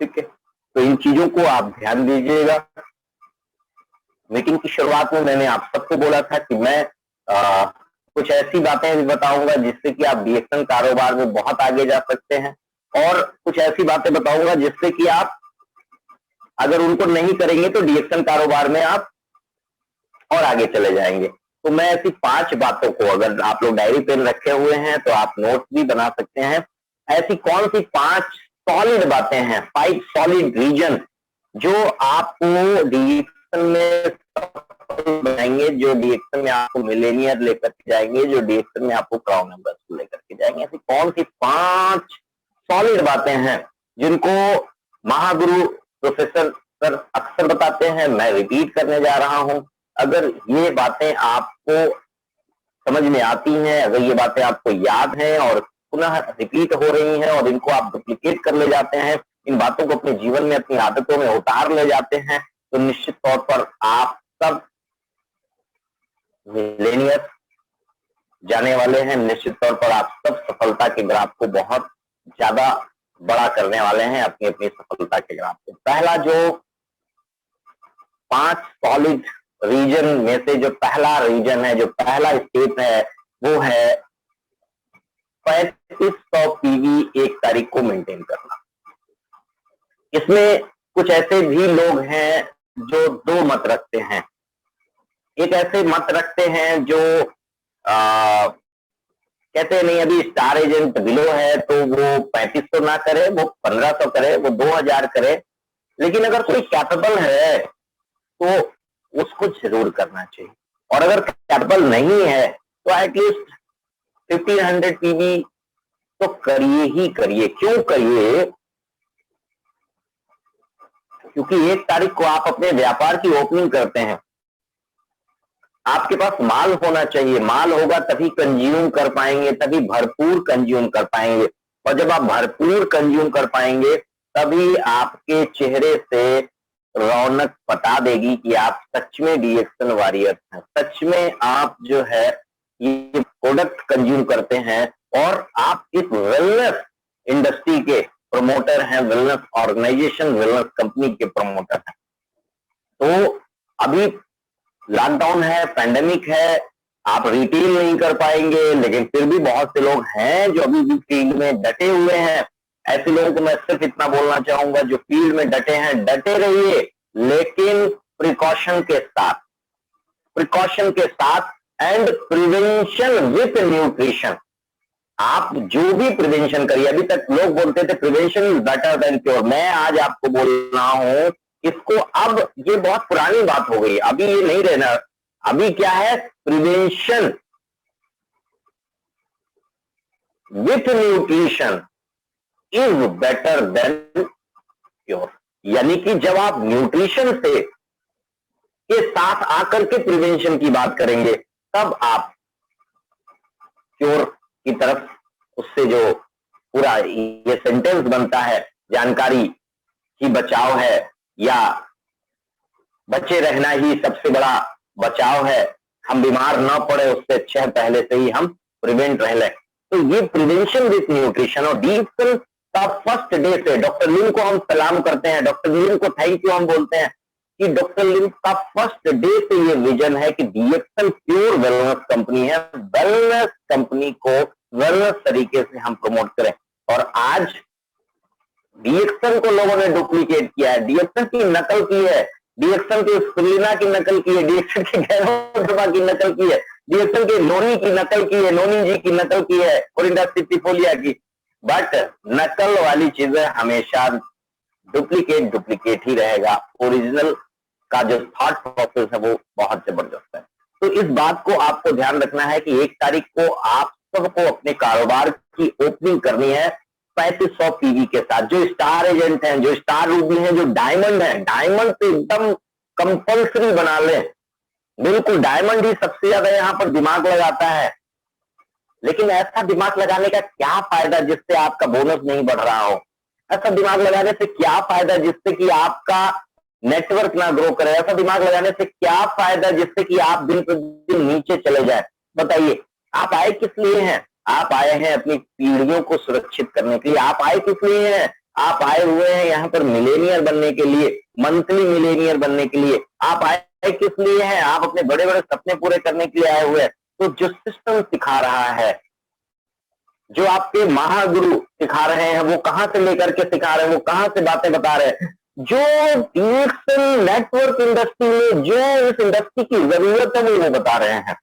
ठीक है, तो इन चीजों को आप ध्यान दीजिएगा। मीटिंग की शुरुआत में मैंने आप सबको बोला था कि मैं कुछ ऐसी बातें बताऊंगा जिससे कि आप डीएक्शन कारोबार में बहुत आगे जा सकते हैं, और कुछ ऐसी बातें बताऊंगा जिससे कि आप अगर उनको नहीं करेंगे तो डीएक्शन कारोबार में आप और आगे चले जाएंगे। तो मैं ऐसी 5 बातों को, अगर आप लोग डायरी पेन रखे हुए हैं तो आप नोट्स भी बना सकते हैं। ऐसी कौन सी 5 सॉलिड बातें हैं, 5 सॉलिड रीजन जो आपको डीएक्शन में बनाएंगे, जो डीएक्शन में आपको मिलेनियर लेकर के जाएंगे, जो डीएक्शन में आपको क्राउन मेंबर्स को लेकर के जाएंगे। ऐसी कौन सी 5 सॉलिड बातें हैं जिनको महागुरु प्रोफेसर सर अक्सर बताते हैं, मैं रिपीट करने जा रहा हूं। अगर ये बातें आपको समझ में आती हैं, अगर ये बातें आपको याद हैं और पुनः रिपीट हो रही हैं और इनको आप डुप्लीकेट कर ले जाते हैं, इन बातों को अपने जीवन में, अपनी आदतों में उतार ले जाते हैं, तो निश्चित तौर पर आप सब मिलेनियर जाने वाले हैं। निश्चित तौर पर आप सब सफलता के ग्राफ को बहुत ज्यादा बड़ा करने वाले हैं, अपनी अपनी सफलता के ग्राफ को। पहला जो 5 सॉलिड रीजन में से जो पहला रीजन है, जो पहला स्टेप है, वो है 3500 पीवी 1 तारीख को मेंटेन करना। इसमें कुछ ऐसे भी लोग हैं जो 2 मत रखते हैं। एक ऐसे मत रखते हैं जो कहते हैं नहीं, अभी स्टार एजेंट बिलो है तो वो 3500 ना करे, वो 1500 करे, वो 2000 करे। लेकिन अगर कोई कैपेबल है तो उसको जरूर करना चाहिए, और अगर कैपेबल नहीं है तो एटलीस्ट 1500 पीवी तो करिए ही करिए। क्यों करिए? क्योंकि 1 तारीख को आप अपने व्यापार की ओपनिंग करते हैं, आपके पास माल होना चाहिए। माल होगा तभी कंज्यूम कर पाएंगे, तभी भरपूर कंज्यूम कर पाएंगे, और जब आप भरपूर कंज्यूम कर पाएंगे तभी आपके चेहरे से रौनक बता देगी कि आप सच में डीएक्शन वॉरियर हैं, सच में आप जो है ये प्रोडक्ट कंज्यूम करते हैं और आप इस वेलनेस इंडस्ट्री के प्रमोटर हैं, वेलनेस ऑर्गेनाइजेशन, वेलनेस कंपनी के प्रमोटर हैं। तो अभी लॉकडाउन है, पैंडेमिक है, आप रिटेल नहीं कर पाएंगे, लेकिन फिर भी बहुत से लोग हैं जो अभी भी फील्ड में डटे हुए हैं। ऐसे लोगों को मैं सिर्फ इतना बोलना चाहूंगा, जो फील्ड में डटे हैं, डटे रहिए, लेकिन प्रिकॉशन के साथ एंड प्रिवेंशन विथ न्यूट्रिशन। आप जो भी प्रिवेंशन करिए, अभी तक लोग बोलते थे prevention is better than cure, मैं आज आपको बोल रहा हूं इसको, अब ये बहुत पुरानी बात हो गई, अभी ये नहीं रहना। अभी क्या है? Prevention with nutrition is better than cure. यानी कि जब आप न्यूट्रिशन से के साथ आकर के प्रिवेंशन की बात करेंगे, तब आप क्योर की तरफ, उससे जो पूरा ये सेंटेंस बनता है, जानकारी ही बचाव है या बचे रहना ही सबसे बड़ा बचाव है, हम बीमार ना पड़े उससे अच्छा है पहले से ही हम प्रिवेंट रह लें। तो ये प्रिवेंशन विथ न्यूट्रिशन, और डीएक्शन का फर्स्ट डे से डॉक्टर लिन को हम सलाम करते हैं, डॉक्टर लिन को थैंक यू हम बोलते हैं कि डॉक्टर लिन का फर्स्ट डे से ये विजन है कि डीएक्शन प्योर वेलनेस कंपनी है, वेलनेस कंपनी को वेलनेस तरीके से हम प्रमोट करें। और आज डीएक्शन को लोगों ने डुप्लीकेट किया है, डीएक्शन की नकल की है, डीएक्शन की स्प्रीना की नकल की है, डीएक्शन की गैरोडोबा की नकल की है, डीएक्शन के नोनी की नकल की है, नोनी जी की नकल की है, ओरिंडा सिटीफोलिया की। बट नकल वाली चीजें हमेशा डुप्लीकेट ही रहेगा। ओरिजिनल का जो थॉट प्रोसेस है वो बहुत जबरदस्त है। तो इस बात को आपको ध्यान रखना है कि 1 तारीख को आप सबको अपने कारोबार की ओपनिंग करनी है 3500 पीवी के साथ। जो स्टार एजेंट हैं, जो स्टार रूबी हैं, जो डायमंड है, डायमंड तो एकदम कंपल्सरी बना लें। बिल्कुल डायमंड ही सबसे ज्यादा यहाँ पर दिमाग लगाता है, लेकिन ऐसा दिमाग लगाने का क्या फायदा जिससे आपका बोनस नहीं बढ़ रहा हो? ऐसा दिमाग लगाने से क्या फायदा जिससे कि आपका नेटवर्क ना ग्रो करे? ऐसा दिमाग लगाने से क्या फायदा जिससे कि आप दिन प्रतिदिन नीचे चले जाए? बताइए, आप आए किस लिए हैं? आप आए हैं अपनी पीढ़ियों को सुरक्षित करने के लिए। आप आए किस लिए हैं? आप आए हुए हैं यहाँ पर मिलेनियर बनने के लिए, मंथली मिलेनियर बनने के लिए। आप आए किस लिए हैं? आप अपने बड़े बड़े सपने पूरे करने के लिए आए हुए हैं। तो जो सिस्टम सिखा रहा है, जो आपके महागुरु सिखा रहे हैं, वो कहां से लेकर के सिखा रहे हैं, वो कहां से बातें बता रहे हैं, जो नेटवर्क इंडस्ट्री में जो इस इंडस्ट्री की जरूरत है वो बता रहे हैं।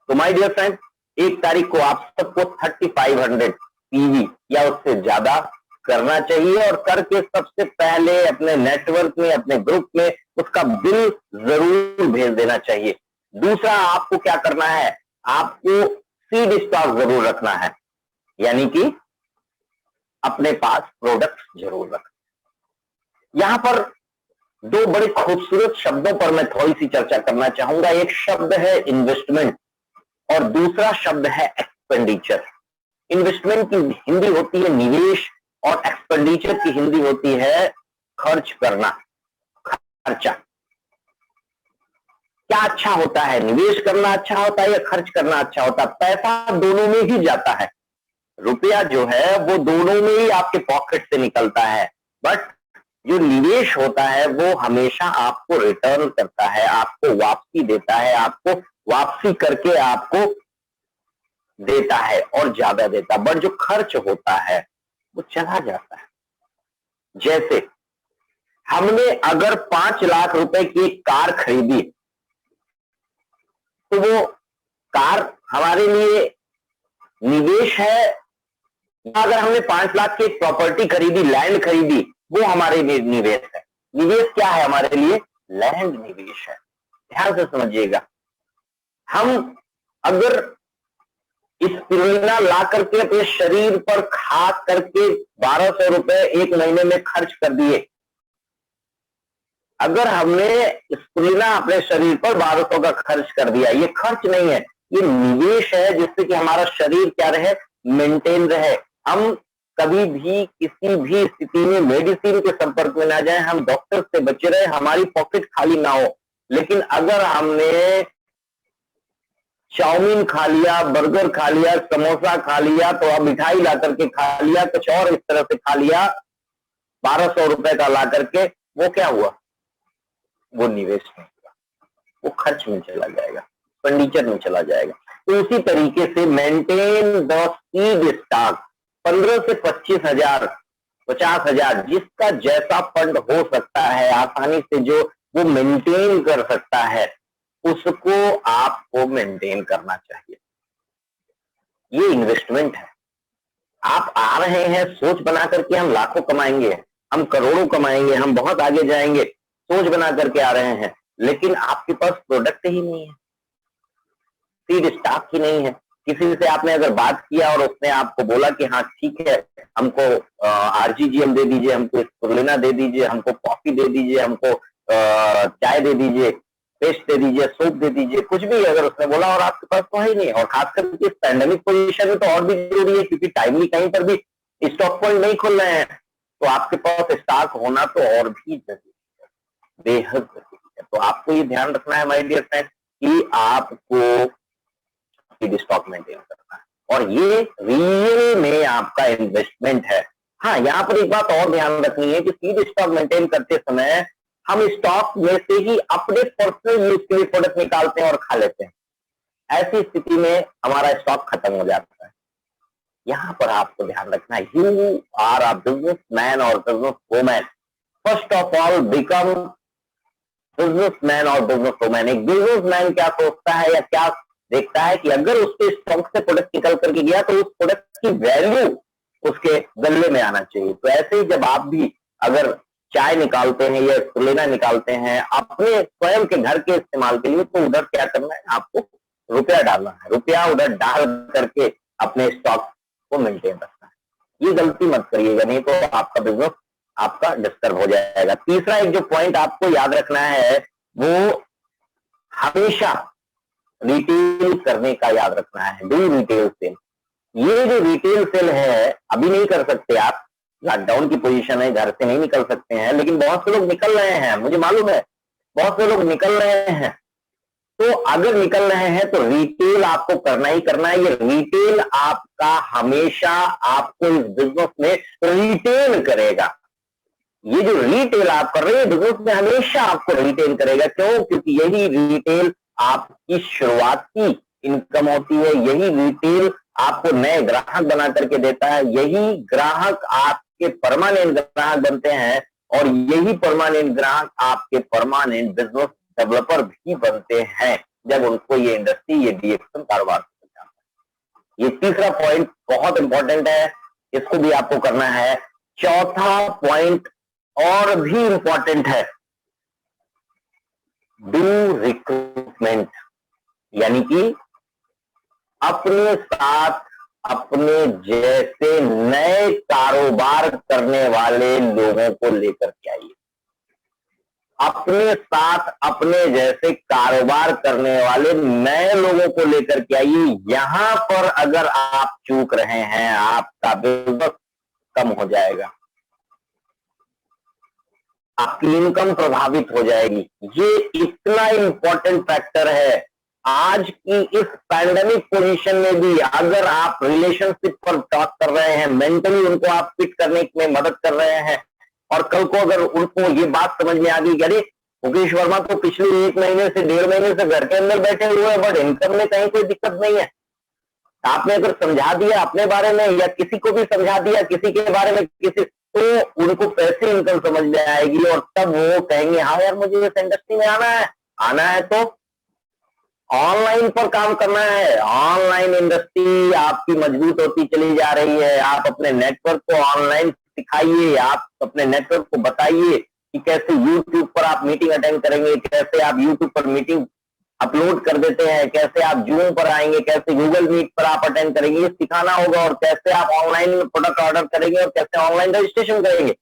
तो माय डियर फ्रेंड, 1 तारीख को आप सबको 3500 पीवी या उससे ज्यादा करना चाहिए, और करके सबसे पहले अपने नेटवर्क में, अपने ग्रुप में उसका बिल जरूर भेज देना चाहिए। दूसरा, आपको क्या करना है, आपको सीड स्टॉक जरूर रखना है, यानी कि अपने पास प्रोडक्ट जरूर रखना। यहां पर 2 बड़े खूबसूरत शब्दों पर मैं थोड़ी सी चर्चा करना चाहूंगा। एक शब्द है इन्वेस्टमेंट और दूसरा शब्द है एक्सपेंडिचर। इन्वेस्टमेंट की हिंदी होती है निवेश और एक्सपेंडिचर की हिंदी होती है खर्च करना, खर्चा। क्या अच्छा होता है, निवेश करना अच्छा होता है या खर्च करना अच्छा होता है? पैसा दोनों में ही जाता है, रुपया जो है वो दोनों में ही आपके पॉकेट से निकलता है, बट जो निवेश होता है वो हमेशा आपको रिटर्न करता है, आपको वापसी देता है, आपको वापसी करके आपको देता है और ज्यादा देता है। बट जो खर्च होता है वो चला जाता है। जैसे हमने अगर 5 लाख रुपए की एक कार खरीदी, तो वो कार हमारे लिए निवेश है, या अगर हमने 5 लाख की एक प्रॉपर्टी खरीदी, लैंड खरीदी, वो हमारे लिए निवेश है। निवेश क्या है हमारे लिए? लैंड निवेश है। ध्यान से समझिएगा। हम अगर स्पिरुलिना ला करके अपने शरीर पर खा करके 1200 रुपए 1 महीने में खर्च कर दिए, अगर हमने स्पिरुलिना अपने शरीर पर 1200 का खर्च कर दिया, ये खर्च नहीं है, ये निवेश है, जिससे कि हमारा शरीर क्या रहे, मेंटेन रहे। हम कभी भी किसी भी स्थिति में मेडिसिन के संपर्क में ना जाए, हम डॉक्टर से बचे रहे, हमारी पॉकेट खाली ना हो। लेकिन अगर हमने चाउमीन खा लिया, बर्गर खा लिया, समोसा खा लिया, तो अब मिठाई ला करके खा लिया, कुछ और इस तरह से खा लिया 1200 रुपए का ला करके, वो क्या हुआ? वो निवेश नहीं हुआ, वो खर्च में चला जाएगा, एक्सपेंडिचर में चला जाएगा। तो उसी तरीके से मेंटेन द सीड स्टॉक। 15 से 25,000, 50,000, जिसका जैसा फंड हो सकता है आसानी से, जो वो मेंटेन कर सकता है, उसको आपको मेंटेन करना चाहिए। ये इन्वेस्टमेंट है। आप आ रहे हैं सोच बना करके हम लाखों कमाएंगे, हम करोड़ों कमाएंगे, हम बहुत आगे जाएंगे, सोच बना करके आ रहे हैं, लेकिन आपके पास प्रोडक्ट ही नहीं है, सीड स्टॉक ही नहीं है। किसी से आपने अगर बात किया और उसने आपको बोला कि हाँ ठीक है, हमको आरजीजीएम दे दीजिए, हमको स्पिरुलिना दे दीजिए, हमको कॉफी दे दीजिए, हमको चाय दे दीजिए, पेस्ट दे दीजिए, सोप दे दीजिए, कुछ भी अगर उसने बोला और आपके पास तो है ही नहीं, और खासकर इस पैंडेमिक पोजीशन में तो और भी जरूरी है, क्योंकि टाइमली कहीं पर भी स्टॉक पॉइंट नहीं खुल रहे हैं, तो आपके पास स्टॉक होना तो और भी जरूरी है, बेहद जरूरी है। तो आपको ये ध्यान रखना है माय डियर फ्रेंड कि आपको स्टॉक मेंटेन करना है, और ये रियल में आपका इन्वेस्टमेंट है। हाँ, यहाँ पर एक बात और ध्यान रखनी है कि सीड स्टॉक मेंटेन करते समय हम स्टॉक में से ही अपने पर्सनल यूज के लिए प्रोडक्ट निकालते हैं और खा लेते हैं। ऐसी स्थिति में हमारा स्टॉक खत्म हो जाता है। यहाँ पर आपको ध्यान रखना है, you are a businessman और businesswoman. First of all become businessman और बिजनेस वुमैन। एक बिजनेस मैन क्या सोचता है या क्या देखता है कि अगर उसके स्टॉक से प्रोडक्ट निकल करके गया तो उस प्रोडक्ट की वैल्यू उसके गले में आना चाहिए। तो ऐसे ही जब आप भी अगर चाय निकालते हैं या स्पिरुलिना निकालते हैं अपने स्वयं के घर के इस्तेमाल के लिए, तो उधर क्या करना है, आपको रुपया डालना है, रुपया उधर डाल करके अपने स्टॉक को मेंटेन रखना है। ये गलती मत करिएगा, नहीं तो आपका बिजनेस आपका डिस्टर्ब हो जाएगा। तीसरा एक जो पॉइंट आपको याद रखना है, वो हमेशा रिटेल करने का याद रखना है। Do retail sale. ये जो रिटेल सेल है, अभी नहीं कर सकते आप, लॉकडाउन की पोजीशन है, घर से नहीं निकल सकते हैं, लेकिन बहुत से लोग निकल रहे हैं, मुझे मालूम है बहुत से लोग निकल रहे हैं। तो अगर निकल रहे हैं तो रिटेल आपको करना ही करना है। ये रिटेल आपका हमेशा आपको इस बिजनेस में रिटेन करेगा। ये जो रिटेल आप कर रहे हैं बिजनेस में हमेशा आपको रिटेन करेगा। क्यों? क्योंकि यही रिटेल आपकी शुरुआती इनकम होती है, यही रिटेल आपको नए ग्राहक बना करके देता है, यही ग्राहक आपके परमानेंट ग्राहक बनते हैं और यही परमानेंट ग्राहक आपके परमानेंट बिजनेस डेवलपर भी बनते हैं जब उनको ये इंडस्ट्री, ये डीएक्सएम कारोबार जाता है। ये तीसरा पॉइंट बहुत इंपॉर्टेंट है, इसको भी आपको करना है। चौथा पॉइंट और भी इंपॉर्टेंट है, डू रिक्रूटमेंट, यानी कि अपने साथ अपने जैसे नए कारोबार करने वाले लोगों को लेकर के आइए। अपने साथ अपने जैसे कारोबार करने वाले नए लोगों को लेकर के आइए। यहां पर अगर आप चूक रहे हैं, आपका बिजनेस कम हो जाएगा, आपकी इनकम प्रभावित हो जाएगी। ये इतना इंपॉर्टेंट फैक्टर है। आज की इस पैंडेमिक पोजीशन में भी अगर आप रिलेशनशिप पर टॉक कर रहे हैं, मेंटली उनको आप फिट करने में मदद कर रहे हैं, और कल को अगर उनको ये बात समझ में आ गई कि अरे मुकेश वर्मा तो पिछले 1 महीने से 1.5 महीने से घर के अंदर बैठे हुए हैं बट इनकम में कहीं कोई दिक्कत नहीं है, आपने अगर समझा दिया अपने बारे में या किसी को भी समझा दिया किसी के बारे में, किसी तो उनको पैसे इनकम समझ में आएगी और तब वो कहेंगे हाँ यार मुझे इस इंडस्ट्री में आना है तो ऑनलाइन पर काम करना है। ऑनलाइन इंडस्ट्री आपकी मजबूत होती चली जा रही है। आप अपने नेटवर्क को ऑनलाइन सिखाइए, आप अपने नेटवर्क को बताइए कि कैसे यूट्यूब पर आप मीटिंग अटेंड करेंगे, कैसे आप यूट्यूब पर मीटिंग अपलोड कर देते हैं, कैसे आप जूम पर आएंगे, कैसे गूगल मीट पर आप अटेंड करेंगे, ये सिखाना होगा। और कैसे आप ऑनलाइन में प्रोडक्ट ऑर्डर करेंगे और कैसे ऑनलाइन रजिस्ट्रेशन करेंगे,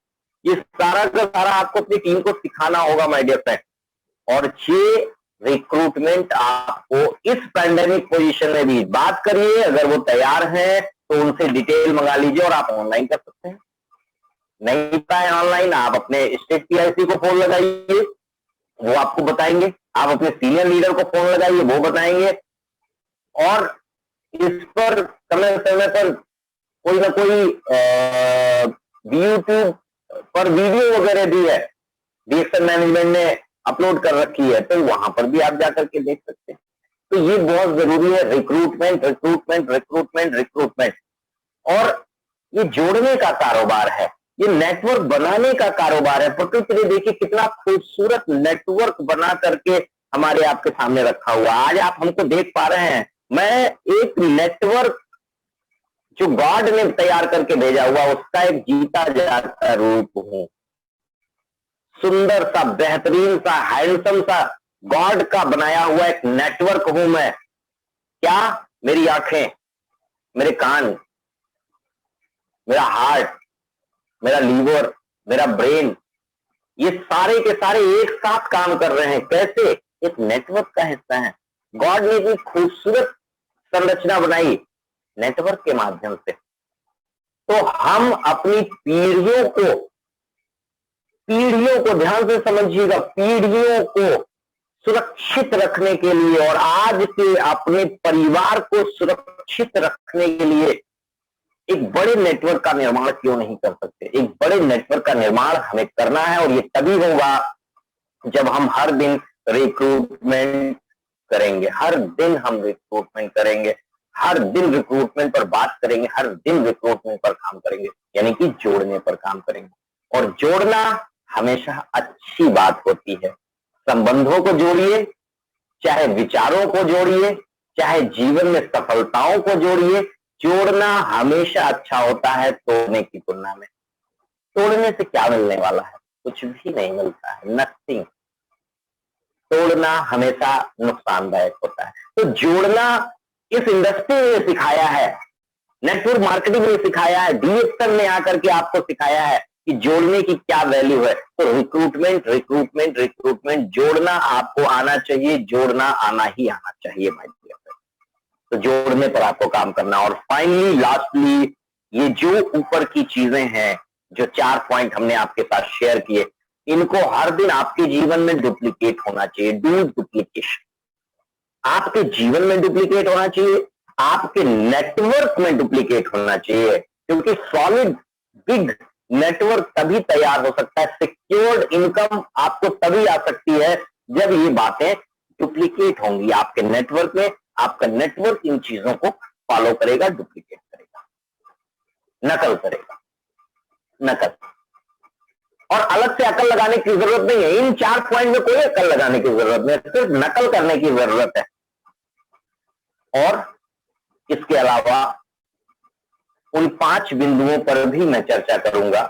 ये सारा का सारा आपको अपनी टीम को सिखाना होगा माय डियर फ्रेंड। और ये रिक्रूटमेंट आपको इस पैंडेमिक पोजीशन में भी बात करिए, अगर वो तैयार हैं तो उनसे डिटेल मंगा लीजिए और आप ऑनलाइन कर सकते हैं। नहीं पाए ऑनलाइन, आप अपने स्टेट पीआईसी को फोन लगाइए, वो आपको बताएंगे। आप अपने सीनियर लीडर को फोन लगाइए, वो बताएंगे। और इस पर समय समय पर कोई ना कोई यूट्यूब पर वीडियो वगैरह भी है, डीएक्सएम मैनेजमेंट ने अपलोड कर रखी है, तो वहां पर भी आप जाकर के देख सकते हैं। तो ये बहुत जरूरी है, रिक्रूटमेंट रिक्रूटमेंट रिक्रूटमेंट रिक्रूटमेंट। और ये जोड़ने का कारोबार है, ये नेटवर्क बनाने का कारोबार है। प्रकृति ने देखिए कितना खूबसूरत नेटवर्क बना करके हमारे आपके सामने रखा हुआ। आज आप हमको देख पा रहे हैं, मैं एक नेटवर्क जो गॉड ने तैयार करके भेजा हुआ उसका एक जीता जागता रूप हूं। सुंदर सा, बेहतरीन सा, हैंडसम सा गॉड का बनाया हुआ एक नेटवर्क हूं मैं। क्या? मेरी आंखें, मेरे कान, मेरा हार्ट, मेरा लीवर, मेरा ब्रेन, ये सारे के सारे एक साथ काम कर रहे हैं। कैसे? एक नेटवर्क का हिस्सा है। गॉड ने इतनी खूबसूरत संरचना बनाई नेटवर्क के माध्यम से। तो हम अपनी पीढ़ियों को ध्यान से समझिएगा, पीढ़ियों को सुरक्षित रखने के लिए और आज के अपने परिवार को सुरक्षित रखने के लिए एक बड़े नेटवर्क का निर्माण क्यों नहीं कर सकते? एक बड़े नेटवर्क का निर्माण हमें करना है और ये तभी होगा जब हम हर दिन रिक्रूटमेंट करेंगे। हर दिन हम रिक्रूटमेंट करेंगे, हर दिन रिक्रूटमेंट पर बात करेंगे, हर दिन रिक्रूटमेंट पर काम करेंगे, यानी कि जोड़ने पर काम करेंगे। और जोड़ना हमेशा अच्छी बात होती है। संबंधों को जोड़िए, चाहे विचारों को जोड़िए, चाहे जीवन में सफलताओं को जोड़िए। जोड़ना हमेशा अच्छा होता है तोड़ने की तुलना में। तोड़ने से क्या मिलने वाला है? कुछ भी नहीं मिलता है, नथिंग। तोड़ना हमेशा नुकसानदायक होता है। तो जोड़ना इस इंडस्ट्री ने सिखाया है, नेटवर्क मार्केटिंग ने सिखाया है, डीएक्सएम ने आकर के आपको सिखाया है कि जोड़ने की क्या वैल्यू है। तो रिक्रूटमेंट रिक्रूटमेंट रिक्रूटमेंट, जोड़ना आपको आना चाहिए, जोड़ना आना ही आना चाहिए माय डियर फ्रेंड। तो जोड़ने पर आपको काम करना। और फाइनली लास्टली, ये जो ऊपर की चीजें हैं, जो 4 पॉइंट हमने आपके साथ शेयर किए, इनको हर दिन आपके जीवन में डुप्लीकेट होना चाहिए। Do duplication. आपके जीवन में डुप्लीकेट होना चाहिए, आपके नेटवर्क में डुप्लीकेट होना चाहिए, क्योंकि सॉलिड बिग नेटवर्क तभी तैयार हो सकता है, सिक्योर्ड इनकम आपको तभी आ सकती है जब ये बातें डुप्लीकेट होंगी आपके नेटवर्क में। आपका नेटवर्क इन चीजों को फॉलो करेगा, डुप्लीकेट करेगा, नकल करेगा, नकल। और अलग से अकल लगाने की जरूरत नहीं है, इन 4 पॉइंट में कोई अकल लगाने की जरूरत नहीं है, सिर्फ नकल करने की जरूरत है। और इसके अलावा उन 5 बिंदुओं पर भी मैं चर्चा करूंगा,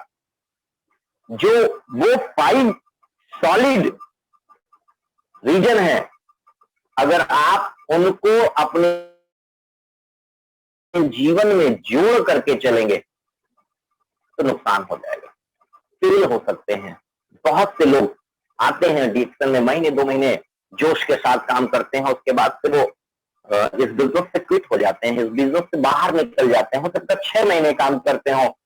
जो वो 5 सॉलिड रीजन है, अगर आप उनको अपने जीवन में जोड़ करके चलेंगे तो नुकसान हो जाएगा, फेल हो सकते हैं। बहुत से लोग आते हैं डिजिटल में, महीने 2 महीने जोश के साथ काम करते हैं, उसके बाद से वो इस बिजनेस से क्विट हो जाते हैं, इस बिजनेस से बाहर निकल जाते हैं। हो सकता है 6 महीने काम करते हो,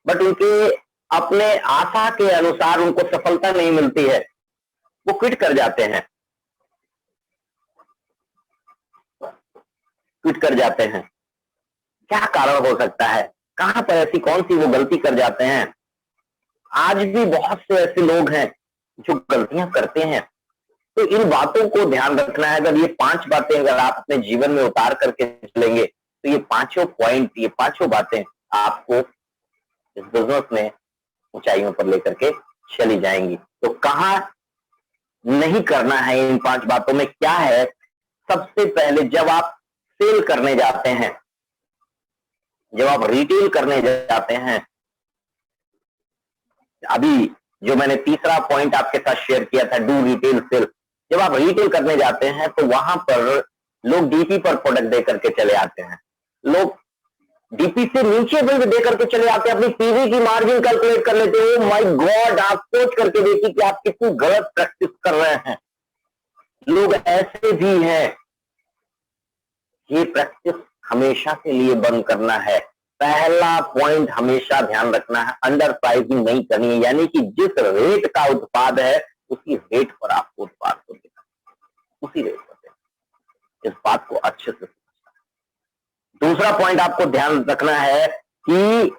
बट उनके अपने आशा के अनुसार उनको सफलता नहीं मिलती है, वो क्विट कर जाते हैं, क्विट कर जाते हैं। क्या कारण हो सकता है? कहां पर ऐसी कौन सी वो गलती कर जाते हैं? आज भी बहुत से ऐसे लोग हैं जो गलतियां करते हैं। तो इन बातों को ध्यान रखना है। अगर ये 5 बातें अगर आप अपने जीवन में उतार करके चलेंगे तो ये 5 पॉइंट, ये 5 बातें आपको इस बिजनेस में ऊंचाइयों पर लेकर के चली जाएंगी। तो कहां नहीं करना है इन 5 बातों में क्या है? सबसे पहले जब आप सेल करने जाते हैं, जब आप रिटेल करने जाते हैं, अभी जो मैंने तीसरा पॉइंट आपके साथ शेयर किया था, डू रिटेल सेल, जब आप रिटेल करने जाते हैं तो वहां पर लोग डीपी पर प्रोडक्ट दे करके चले आते हैं, लोग डीपी से नीचे बिल दे करके चले आते हैं, अपनी पीवी की मार्जिन कैलकुलेट कर लेते हैं। माय गॉड, आप सोच करके देखिए कि आप कितनी गलत प्रैक्टिस कर रहे हैं। लोग ऐसे भी हैं। ये प्रैक्टिस हमेशा के लिए बंद करना है। पहला पॉइंट हमेशा ध्यान रखना है, अंडर प्राइसिंग नहीं करनी है, यानी कि जिस रेट का उत्पाद है उसी रेट पर आपको उत्पाद को देना, उसी रेट पर देना। इस बात को अच्छे से समझना है। दूसरा पॉइंट आपको ध्यान रखना है कि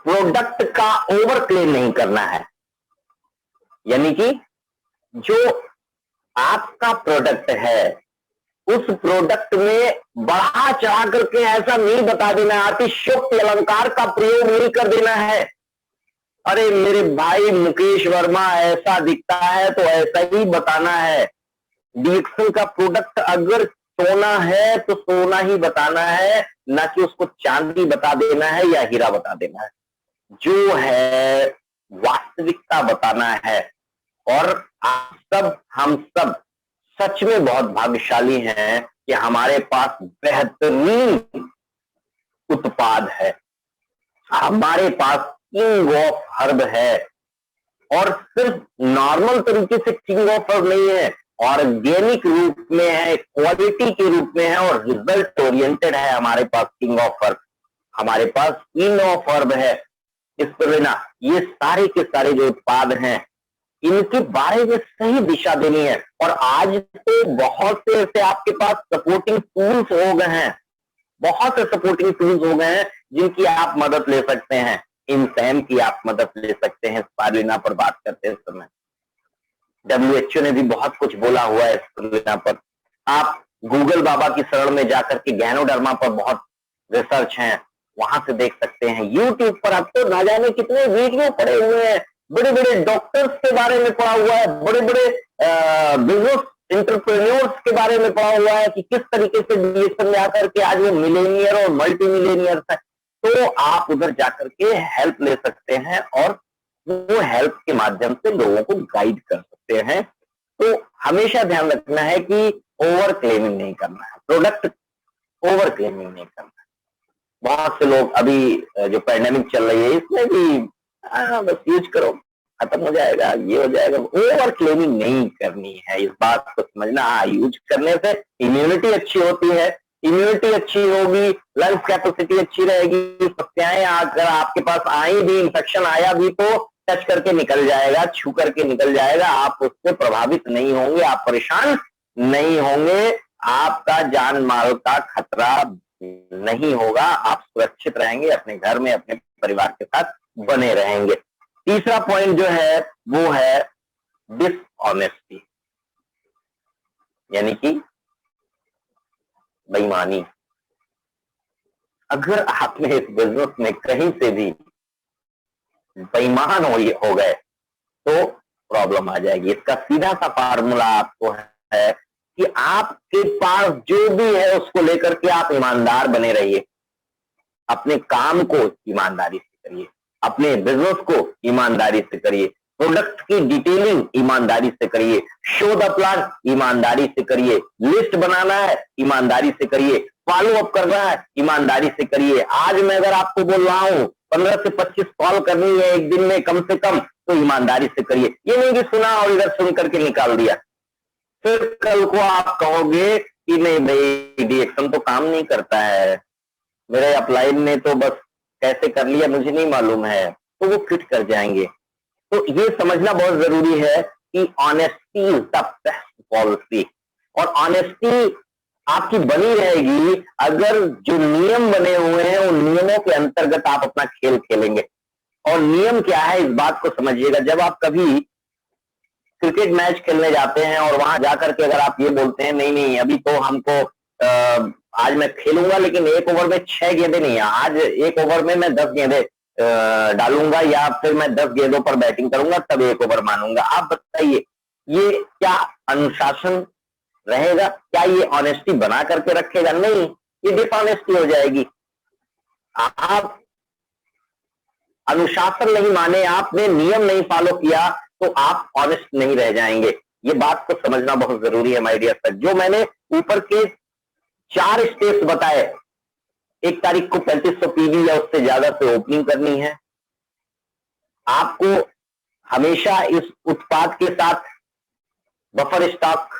प्रोडक्ट का ओवर क्लेम नहीं करना है, यानी कि जो आपका प्रोडक्ट है उस प्रोडक्ट में बढ़ा चढ़ा करके ऐसा नहीं बता देना है, अतिशयोक्ति अलंकार का प्रयोग नहीं कर देना है। अरे मेरे भाई मुकेश वर्मा ऐसा दिखता है तो ऐसा ही बताना है। डीएक्सएल का प्रोडक्ट अगर सोना है तो सोना ही बताना है, ना कि उसको चांदी बता देना है या हीरा बता देना है। जो है वास्तविकता बताना है। और आप सब, हम सब सच में बहुत भाग्यशाली हैं कि हमारे पास बेहतरीन उत्पाद है, हमारे पास किंग ऑफ हर्ब है। और सिर्फ नॉर्मल तरीके से किंग ऑफ हर्ब नहीं है, ऑर्गेनिक रूप में है, क्वालिटी के रूप में है और रिजल्ट ओरिएंटेड है। हमारे पास किंग ऑफ हर्ब, हमारे पास क्वीन ऑफ हर्ब है। इस पर ना ये सारे के सारे जो उत्पाद हैं इनके बारे में सही दिशा देनी है। और आज तो बहुत से ऐसे आपके पास सपोर्टिंग टूल्स हो गए हैं, बहुत से सपोर्टिंग टूल्स हो गए हैं जिनकी आप मदद ले सकते हैं। इन सैम की आप मदद ले सकते हैं स्पारुलिना पर बात करते समय। WHO ने भी बहुत कुछ बोला हुआ है स्पारुलिना पर। आप गूगल बाबा की शरण में जाकर के गैनोडर्मा पर बहुत रिसर्च है, वहां से देख सकते हैं। यूट्यूब पर आपको ना जाने कितने वीडियो पड़े हुए हैं, बड़े बड़े डॉक्टर्स के बारे में पढ़ा हुआ है, बड़े बड़े बिजनेस एंटरप्रेन्योर्स के बारे में पढ़ा हुआ है कि किस तरीके से डीएक्सएल में आकर के आज वो मिलेनियर और मल्टी मिलेनियर्स है। तो आप उधर जाकर के हेल्प ले सकते हैं और वो हेल्प के माध्यम से लोगों को गाइड कर सकते हैं। तो हमेशा ध्यान रखना है कि ओवर क्लेमिंग नहीं करना है, प्रोडक्ट ओवर क्लेमिंग नहीं करना है। बहुत से लोग अभी जो पैंडेमिक चल रही है इसमें भी बस यूज करो, खत्म हो जाएगा, ये हो जाएगा, ओवर क्लेमिंग नहीं करनी है। इस बात को समझना। हाँ, यूज करने से इम्यूनिटी अच्छी होती है, इम्यूनिटी अच्छी होगी, लंग्स कैपेसिटी अच्छी रहेगी। समस्याएं अगर आपके पास आई भी, इंफेक्शन आया भी तो टच करके निकल जाएगा, छू करके निकल जाएगा, आप उससे प्रभावित नहीं होंगे, आप परेशान नहीं होंगे, आपका जान माल का खतरा नहीं होगा, आप सुरक्षित रहेंगे, अपने घर में अपने परिवार के साथ बने रहेंगे। तीसरा पॉइंट जो है वो है डिसऑनेस्टी, यानी कि बेईमानी। अगर आपने इस बिजनेस में कहीं से भी बेईमान हो गए तो प्रॉब्लम आ जाएगी। इसका सीधा सा फार्मूला आपको है कि आपके पास जो भी है उसको लेकर के आप ईमानदार बने रहिए, अपने काम को ईमानदारी से करिए, अपने बिजनेस को ईमानदारी से करिए, प्रोडक्ट की डिटेलिंग ईमानदारी से करिए, शो द प्लान ईमानदारी से करिए, लिस्ट बनाना है ईमानदारी से करिए, फॉलो अप करना है ईमानदारी से करिए। आज मैं अगर आपको बोल रहा हूं 15 से 25 कॉल करनी है एक दिन में कम से कम, तो ईमानदारी से करिए। ये नहीं कि सुना और इधर सुन करके निकाल दिया, फिर कल को आप कहोगे कि नहीं भाई रिएक्शन तो काम नहीं करता है, मेरे अपलाइन ने तो बस कैसे कर लिया मुझे नहीं मालूम है, तो वो क्विट कर जाएंगे। तो ये समझना बहुत जरूरी है कि honesty is the best policy, और ऑनेस्टी आपकी बनी रहेगी अगर जो नियम बने हुए हैं उन नियमों के अंतर्गत आप अपना खेल खेलेंगे। और नियम क्या है इस बात को समझिएगा, जब आप कभी क्रिकेट मैच खेलने जाते हैं और वहां जाकर के अगर आप ये बोलते हैं नहीं नहीं अभी तो हमको आज मैं खेलूंगा लेकिन एक ओवर में 6 गेंदें नहीं है, आज एक ओवर में मैं 10 गेंदें डालूंगा या फिर मैं 10 गेंदों पर बैटिंग करूंगा तब एक ओवर मानूंगा। आप बताइए ये क्या अनुशासन रहेगा? क्या ये ऑनेस्टी बना करके रखेगा? नहीं, ये डिसऑनेस्टी हो जाएगी। आप अनुशासन नहीं माने, आपने नियम नहीं फॉलो किया तो आप ऑनेस्ट नहीं रह जाएंगे। ये बात को समझना बहुत जरूरी है माय डियर सर। जो मैंने ऊपर के 4 स्टेप्स बताए, 1 तारीख को 3500 पीवी या उससे ज्यादा से ओपनिंग करनी है, आपको हमेशा इस उत्पाद के साथ buffer stock,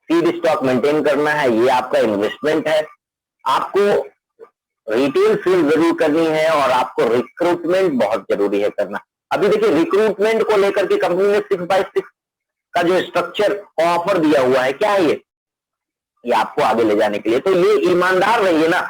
seed stock maintain करना है, ये आपका इन्वेस्टमेंट है, आपको रिटेल सेल जरूर करनी है और आपको रिक्रूटमेंट बहुत जरूरी है करना। अभी देखिए रिक्रूटमेंट को लेकर के कंपनी ने 6x6 का जो स्ट्रक्चर ऑफर दिया हुआ है, क्या है ये आपको आगे ले जाने के लिए। तो ये ईमानदार रहिए ना,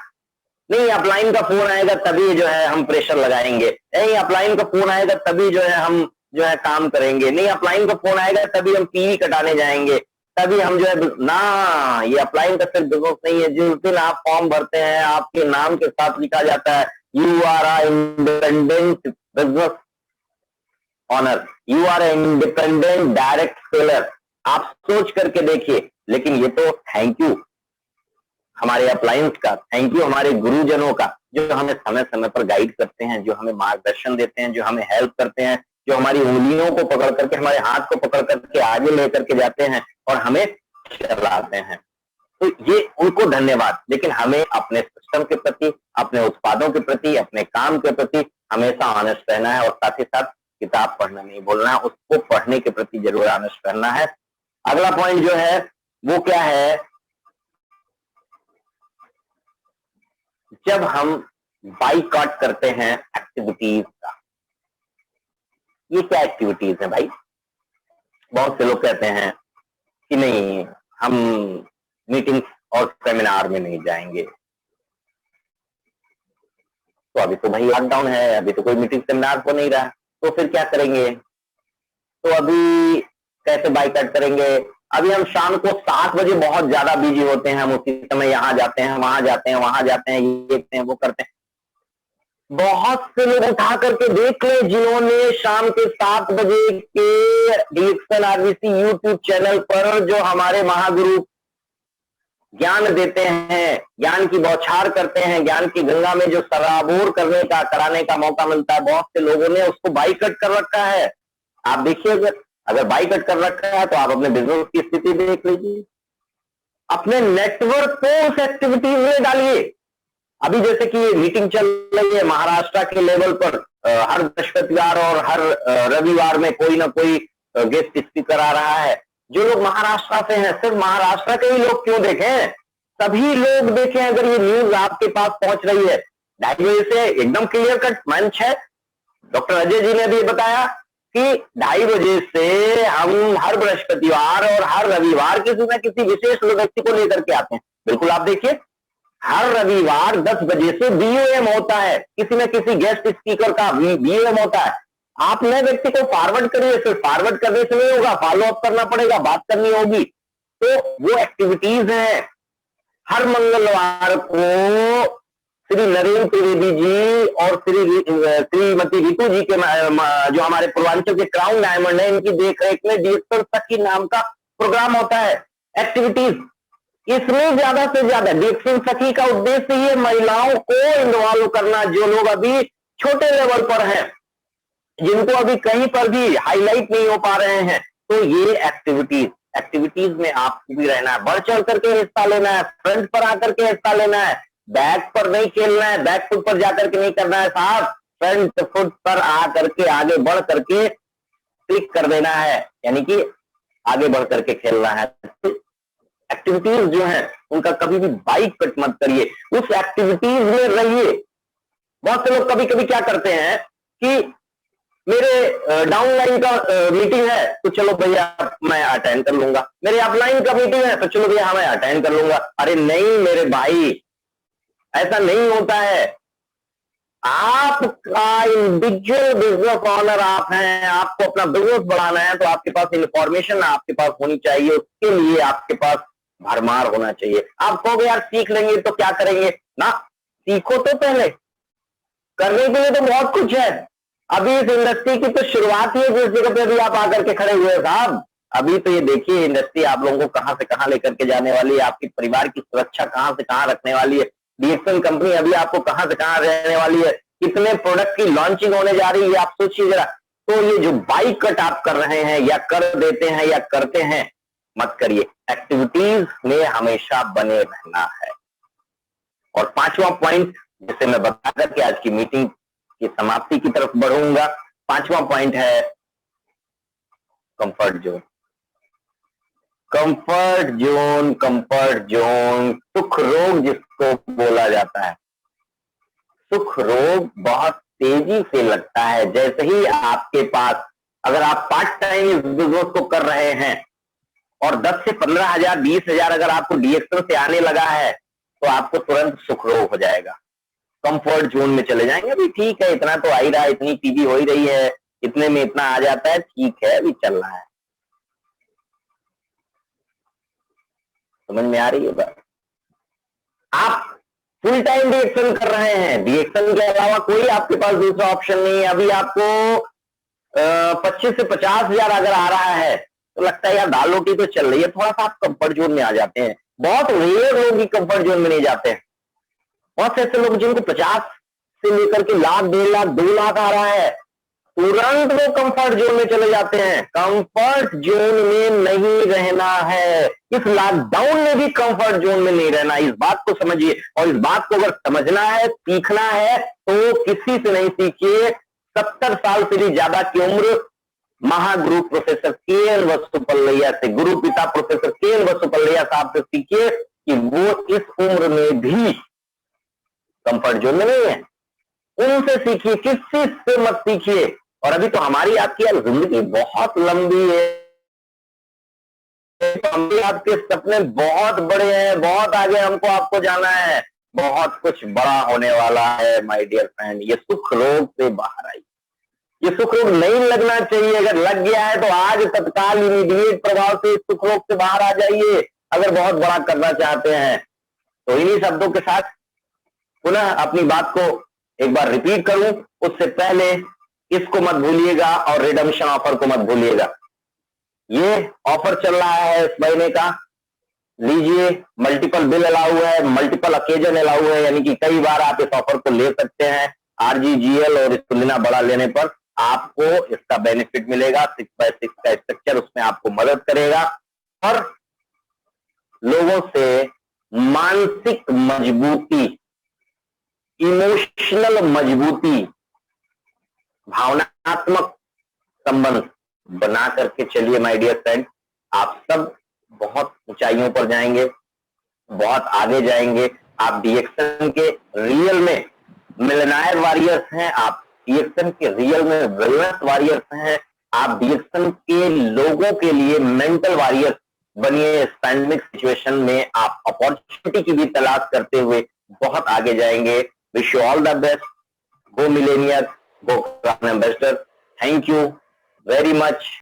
नहीं अपलाइन का फोन आएगा तभी जो है हम प्रेशर लगाएंगे, नहीं अपलाइन का फोन आएगा तभी जो है हम जो है काम करेंगे, नहीं अपलाइन का फोन आएगा तभी हम पीवी कटाने जाएंगे, तभी हम जो है ना, ये अपलाइन का सिर्फ बिजनेस नहीं है। जिस दिन आप फॉर्म भरते हैं आपके नाम के साथ लिखा जाता है you are a independent business owner, you are independent direct seller. आप सोच करके देखिए। लेकिन ये तो थैंक यू हमारे अपलायंस का, थैंक यू हमारे गुरुजनों का जो हमें समय समय पर गाइड करते हैं, जो हमें मार्गदर्शन देते हैं, जो हमें हेल्प करते हैं, जो हमारी उंगलियों को पकड़ करके, हमारे हाथ को पकड़ करके आगे लेकर के जाते हैं और हमें चलाते हैं। तो ये उनको धन्यवाद। लेकिन हमें अपने सिस्टम के प्रति, अपने उत्पादों के प्रति, अपने काम के प्रति हमेशा ऑनेस्ट रहना है और साथ ही साथ किताब पढ़ना नहीं बोलना है, उसको पढ़ने के प्रति जरूर ऑनेस्ट रहना है। अगला पॉइंट जो है वो क्या है, जब हम बाइकआउट करते हैं एक्टिविटीज का, ये क्या एक्टिविटीज है भाई? बहुत से लोग कहते हैं कि नहीं हम मीटिंग और सेमिनार में नहीं जाएंगे। तो अभी तो भाई लॉकडाउन है, अभी तो कोई मीटिंग सेमिनार को नहीं रहा, तो फिर क्या करेंगे? तो अभी कैसे बाइकआउट करेंगे? अभी हम शाम को 7 बजे बहुत ज्यादा बिजी होते हैं, हम उसी समय यहाँ जाते हैं, वहां जाते हैं, वहां जाते हैं, ये देखते हैं, वो करते हैं। बहुत से लोग उठा करके देख ले जिन्होंने शाम के 7 बजे के डिएक्शन आरबीसी यूट्यूब चैनल पर जो हमारे महागुरु ज्ञान देते हैं, ज्ञान की बौछार करते हैं, ज्ञान की गंगा में जो सराबोर करने का, कराने का मौका मिलता है, बहुत से लोगों ने उसको बाइकआउट कर रखा है। आप देखिए अगर बाइकआउट कर रखा है तो आप अपने बिजनेस की स्थिति देख लीजिए, अपने नेटवर्क को उस एक्टिविटीज में डालिए। अभी जैसे कि मीटिंग चल रही है महाराष्ट्र के लेवल पर, हर बृहस्पतिवार और हर रविवार में कोई ना कोई गेस्ट स्पीकर आ रहा है। जो लोग महाराष्ट्र से हैं, सिर्फ महाराष्ट्र के ही लोग क्यों देखें, सभी लोग देखें। अगर ये न्यूज आपके पास पहुंच रही है 2:30 बजे से एकदम क्लियर कट मंच है। डॉक्टर अजय जी ने भी बताया कि 2:30 बजे से हम हर बृहस्पतिवार और हर रविवार किसी न किसी विशेष व्यक्ति को लेकर के आते हैं। बिल्कुल आप देखिए, हर रविवार 10 बजे से बीओएम होता है, किसी न किसी गेस्ट स्पीकर का बीओएम होता है। आप नए व्यक्ति को फॉरवर्ड करिए, सिर्फ फॉरवर्ड करने से नहीं होगा, फॉलो अप करना पड़ेगा, बात करनी होगी। तो वो एक्टिविटीज हैं। हर मंगलवार को श्री नरेंद्र त्रिवेदी जी और श्रीमती रितु जी के जो हमारे पूर्वांचल के क्राउन डायमंड है, इनकी देखरेख में डीएक्शन सखी नाम का प्रोग्राम होता है, एक्टिविटीज। इसमें ज्यादा से ज्यादा डीएक्शन सखी का उद्देश्य ये महिलाओं को इन्वॉल्व करना, जो लोग अभी छोटे लेवल पर हैं, जिनको अभी कहीं पर भी हाईलाइट नहीं हो पा रहे हैं। तो ये एक्टिविटीज में आपको भी रहना है, बढ़ चढ़ करके हिस्सा लेना है, फ्रंट पर आकर के हिस्सा लेना है, बैक पर नहीं खेलना है, बैक फुट पर जाकर के नहीं करना है साहब, फ्रंट फुट पर आकर के आगे बढ़ करके क्लिक कर देना है, यानी कि आगे बढ़ करके खेलना है। एक्टिविटीज जो है उनका कभी भी बाइक कट मत करिए, उस एक्टिविटीज में रहिए। बहुत से लोग कभी कभी क्या करते हैं कि मेरे डाउनलाइन का मीटिंग है तो चलो भैया मैं अटेंड कर लूंगा, मेरे अपलाइन का मीटिंग है तो चलो भैया मैं अटेंड कर लूंगा। अरे नहीं मेरे भाई, ऐसा नहीं होता है। आपका इंडिविजुअल बिजनेस ऑनर आप हैं, आपको अपना बिजनेस बढ़ाना है तो आपके पास इंफॉर्मेशन आपके पास होनी चाहिए, उसके लिए आपके पास भरमार होना चाहिए। आप कहोगे यार सीख लेंगे तो क्या करेंगे ना, सीखो तो पहले, करने के लिए तो बहुत कुछ है। अभी इस इंडस्ट्री की तो शुरुआत ही है जिस जगह पे अभी आप आकर के खड़े हुए साहब। अभी तो ये देखिए इंडस्ट्री आप लोगों को कहां से कहां लेकर के जाने वाली है, आपकी परिवार की सुरक्षा कहां से कहां रखने वाली है, डीएक्शन कंपनी अभी आपको कहां से कहां रहने वाली है, कितने प्रोडक्ट की लॉन्चिंग होने जा रही है, आप सोचिए जरा। तो ये जो बाइक कट आप कर रहे हैं या कर देते हैं या करते हैं, मत करिए, एक्टिविटीज में हमेशा बने रहना है। और 5वां पॉइंट जिसे मैं बता करके आज की मीटिंग की समाप्ति की तरफ बढ़ूंगा, 5वां पॉइंट है comfort zone. Comfort zone, comfort zone, सुख रोग जिसको बोला जाता है। सुख रोग बहुत तेजी से लगता है। जैसे ही आपके पास, अगर आप पार्ट टाइम इस बिजनेस को कर रहे हैं और 10 से 15,000 20,000 अगर आपको डीएक्शन से आने लगा है तो आपको तुरंत सुख रोग हो जाएगा, कंफर्ट जोन में चले जाएंगे। अभी ठीक है, इतना तो आ ही रहा है, इतनी टीवी हो ही रही है, इतने में इतना आ जाता है, ठीक है अभी चल रहा है। समझ में आ रही है बात? आप फुल टाइम डीएक्शन कर रहे हैं, डीएक्शन के अलावा कोई आपके पास दूसरा ऑप्शन नहीं है। अभी आपको 25 से 50,000 अगर आ रहा है तो लगता है यार दाल रोटी तो चल रही है, थोड़ा सा आप कंफर्ट जोन में आ जाते हैं। बहुत रेयर लोग ही कंफर्ट जोन में नहीं जाते हैं। बहुत से ऐसे लोग जिनको 50 से लेकर के लाख, 1.5 लाख, 2 लाख आ रहा है, तुरंत वो कंफर्ट जोन में चले जाते हैं। कंफर्ट जोन में नहीं रहना है। इस लॉकडाउन में भी कंफर्ट जोन में नहीं रहना, इस बात को समझिए। और इस बात को अगर समझना है, सीखना है तो किसी से नहीं सीखिए, 70 साल से भी ज्यादा की उम्र महागुरु प्रोफेसर के.एन. वसुपल्लैया से, गुरु पिता प्रोफेसर के.एन. वसुपल्लैया साहब से सीखिए कि वो इस उम्र में भी कंफर्ट जोन में नहीं है। उनसे सीखिए, किसी से मत सीखिए। और अभी तो हमारी आपकी जिंदगी बहुत लंबी है, आपके सपने बहुत बड़े हैं, बहुत आगे हमको आपको जाना है, बहुत कुछ बड़ा होने वाला है माय डियर फ्रेंड। ये सुख रोग से बाहर आइए। ये सुख रोग नहीं लगना चाहिए, अगर लग गया है तो आज तत्काल इमीडिएट प्रभाव से सुख रोग से बाहर आ जाइए। अगर बहुत बड़ा करना चाहते हैं तो इन्हीं शब्दों के साथ पुनः अपनी बात को एक बार रिपीट करूं, उससे पहले इसको मत भूलिएगा और रिडम्पशन ऑफर को मत भूलिएगा। ये ऑफर चल रहा है इस महीने का, लीजिए। मल्टीपल बिल अलाउ है, मल्टीपल ओकेजन अलाउ है, यानी कि कई बार आप इस ऑफर को ले सकते हैं। आरजीजीएल और इसको लेना बड़ा लेने पर आपको इसका बेनिफिट मिलेगा। 6x6 का स्ट्रक्चर उसमें आपको मदद करेगा और लोगों से मानसिक मजबूती, इमोशनल मजबूती, भावनात्मक संबंध बना करके चलिए माय डियर फ्रेंड। आप सब बहुत ऊंचाइयों पर जाएंगे, बहुत आगे जाएंगे। आप डीएक्शन के रियल में मिलनायर वॉरियर्स हैं, आप डीएक्शन के रियल में वेलनेस वॉरियर्स हैं। आप डिएक्शन के लोगों के लिए मेंटल वॉरियर बनिए। इस पैंडेमिक सिचुएशन में आप अपॉर्चुनिटी की भी तलाश करते हुए बहुत आगे जाएंगे। Wish you all the best. Go Millionaire, go ambassador. Thank you very much.